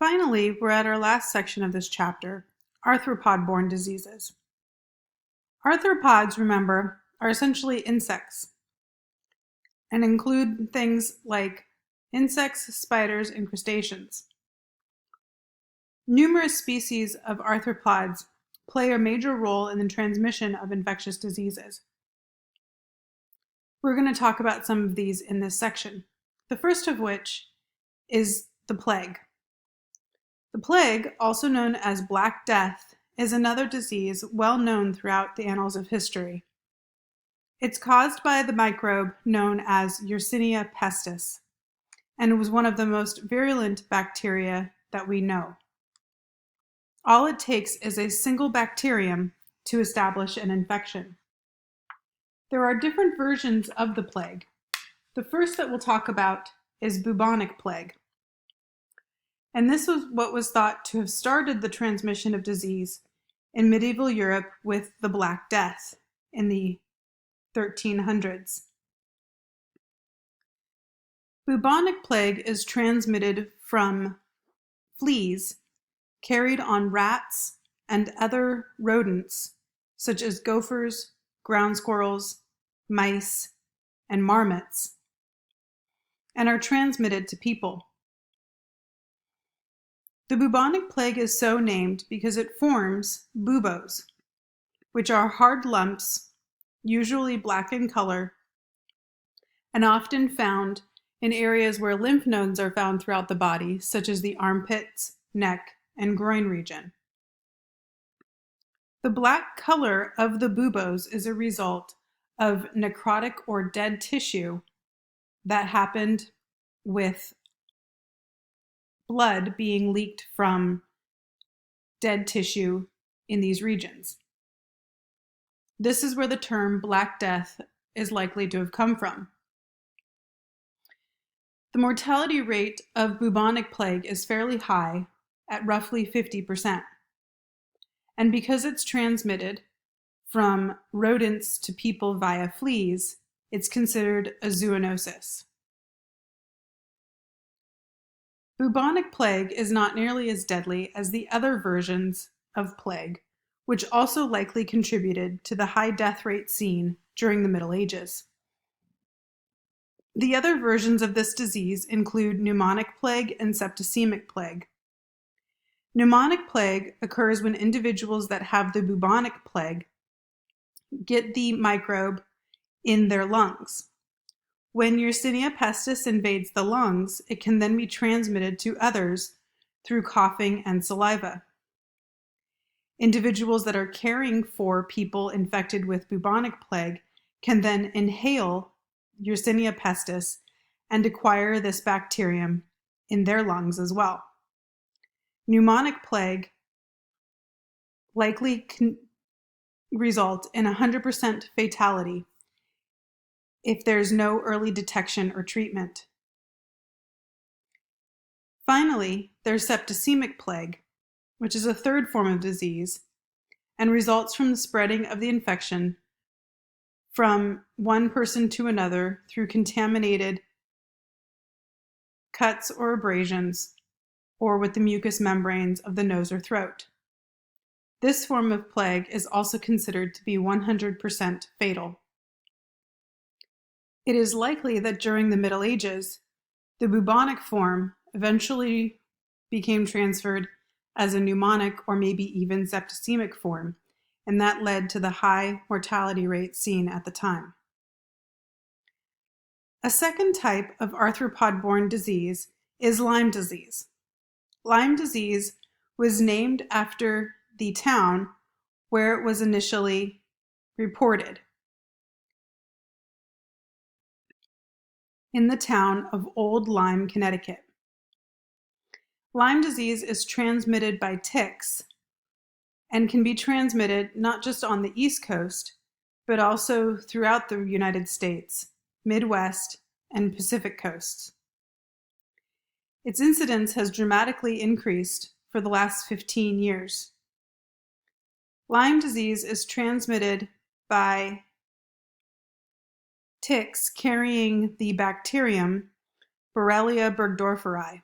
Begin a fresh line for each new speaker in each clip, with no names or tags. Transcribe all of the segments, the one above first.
Finally, we're at our last section of this chapter, arthropod-borne diseases. Arthropods, remember, are essentially insects and include things like insects, spiders, and crustaceans. Numerous species of arthropods play a major role in the transmission of infectious diseases. We're going to talk about some of these in this section, the first of which is the plague. The plague, also known as Black Death, is another disease well known throughout the annals of history. It's caused by the microbe known as Yersinia pestis, and it was one of the most virulent bacteria that we know. All it takes is a single bacterium to establish an infection. There are different versions of the plague. The first that we'll talk about is bubonic plague. And this was what was thought to have started the transmission of disease in medieval Europe with the Black Death in the 1300s. Bubonic plague is transmitted from fleas carried on rats and other rodents such as gophers, ground squirrels, mice, and marmots, and are transmitted to people. The bubonic plague is so named because it forms buboes, which are hard lumps, usually black in color, and often found in areas where lymph nodes are found throughout the body, such as the armpits, neck, and groin region. The black color of the buboes is a result of necrotic or dead tissue that happened with blood being leaked from dead tissue in these regions. This is where the term Black Death is likely to have come from. The mortality rate of bubonic plague is fairly high at roughly 50%. And because it's transmitted from rodents to people via fleas, it's considered a zoonosis. Bubonic plague is not nearly as deadly as the other versions of plague, which also likely contributed to the high death rate seen during the Middle Ages. The other versions of this disease include pneumonic plague and septicemic plague. Pneumonic plague occurs when individuals that have the bubonic plague get the microbe in their lungs. When Yersinia pestis invades the lungs, it can then be transmitted to others through coughing and saliva. Individuals that are caring for people infected with bubonic plague can then inhale Yersinia pestis and acquire this bacterium in their lungs as well. Pneumonic plague likely can result in 100% fatality if there's no early detection or treatment. Finally, there's septicemic plague, which is a third form of disease and results from the spreading of the infection from one person to another through contaminated cuts or abrasions or with the mucous membranes of the nose or throat. This form of plague is also considered to be 100% fatal. It is likely that during the Middle Ages, the bubonic form eventually became transferred as a pneumonic or maybe even septicemic form, and that led to the high mortality rate seen at the time. A second type of arthropod-borne disease is Lyme disease. Lyme disease was named after the town where it was initially reported, in the town of Old Lyme, Connecticut. Lyme disease is transmitted by ticks and can be transmitted not just on the East Coast, but also throughout the United States, Midwest, and Pacific coasts. Its incidence has dramatically increased for the last 15 years. Lyme disease is transmitted by ticks carrying the bacterium Borrelia burgdorferi.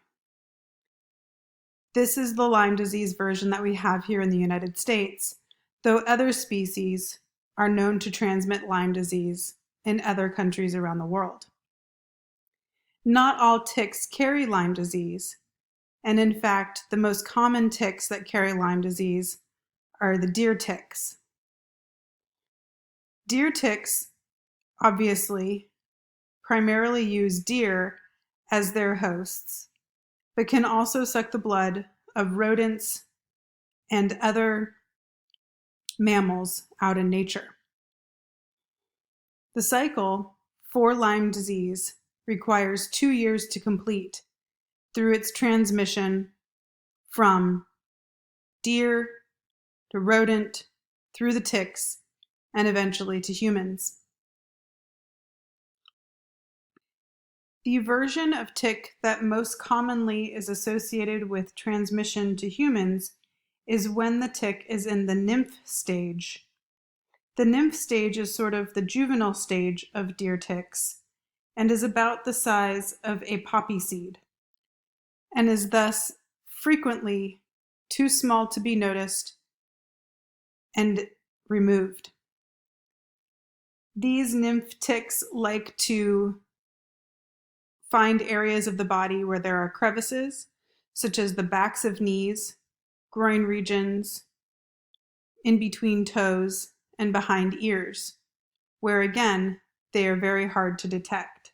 This is the Lyme disease version that we have here in the United States, though other species are known to transmit Lyme disease in other countries around the world. Not all ticks carry Lyme disease, and in fact, the most common ticks that carry Lyme disease are the deer ticks. Deer ticks, obviously, primarily use deer as their hosts, but can also suck the blood of rodents and other mammals out in nature. The cycle for Lyme disease requires 2 years to complete through its transmission from deer to rodent, through the ticks, and eventually to humans. The version of tick that most commonly is associated with transmission to humans is when the tick is in the nymph stage. The nymph stage is sort of the juvenile stage of deer ticks and is about the size of a poppy seed, and is thus frequently too small to be noticed and removed. These nymph ticks like to find areas of the body where there are crevices, such as the backs of knees, groin regions, in between toes, and behind ears, where again, they are very hard to detect.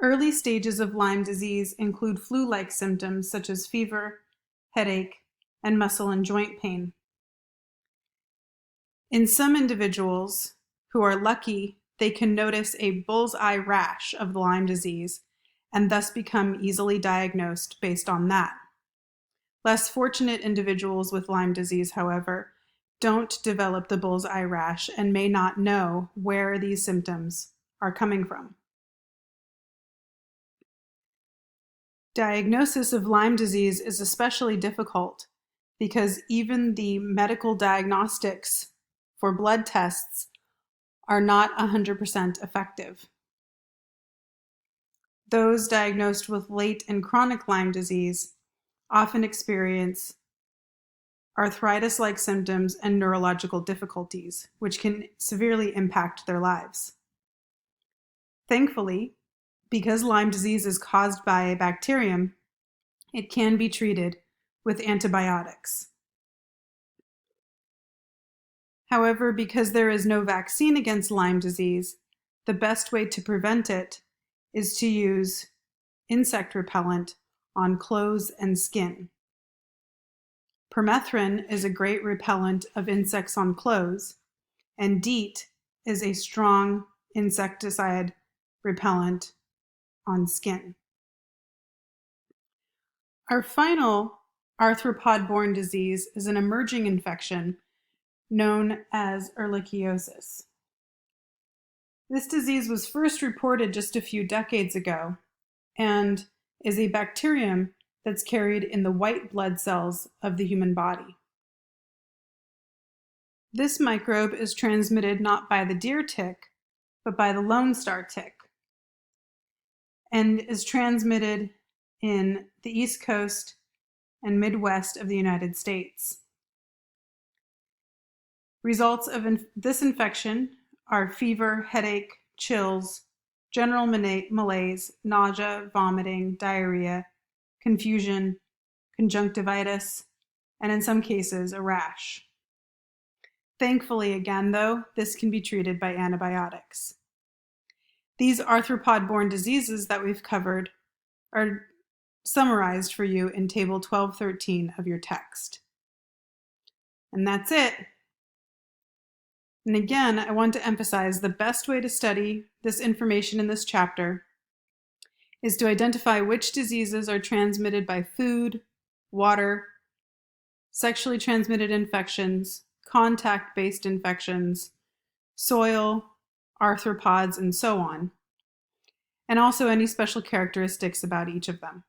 Early stages of Lyme disease include flu-like symptoms such as fever, headache, and muscle and joint pain. In some individuals who are lucky, they can notice a bullseye rash of Lyme disease and thus become easily diagnosed based on that. Less fortunate individuals with Lyme disease, however, don't develop the bullseye rash and may not know where these symptoms are coming from. Diagnosis of Lyme disease is especially difficult because even the medical diagnostics for blood tests are not 100% effective. Those diagnosed with late and chronic Lyme disease often experience arthritis-like symptoms and neurological difficulties, which can severely impact their lives. Thankfully, because Lyme disease is caused by a bacterium, it can be treated with antibiotics. However, because there is no vaccine against Lyme disease, the best way to prevent it is to use insect repellent on clothes and skin. Permethrin is a great repellent of insects on clothes, and DEET is a strong insecticide repellent on skin. Our final arthropod-borne disease is an emerging infection known as ehrlichiosis. This disease was first reported just a few decades ago and is a bacterium that's carried in the white blood cells of the human body. This microbe is transmitted not by the deer tick, but by the Lone Star tick, and is transmitted in the East Coast and Midwest of the United States. Results of this infection are fever, headache, chills, general malaise, nausea, vomiting, diarrhea, confusion, conjunctivitis, and in some cases, a rash. Thankfully, again, though, this can be treated by antibiotics. These arthropod-borne diseases that we've covered are summarized for you in Table 1213 of your text. And that's it. And again, I want to emphasize the best way to study this information in this chapter is to identify which diseases are transmitted by food, water, sexually transmitted infections, contact-based infections, soil, arthropods, and so on, and also any special characteristics about each of them.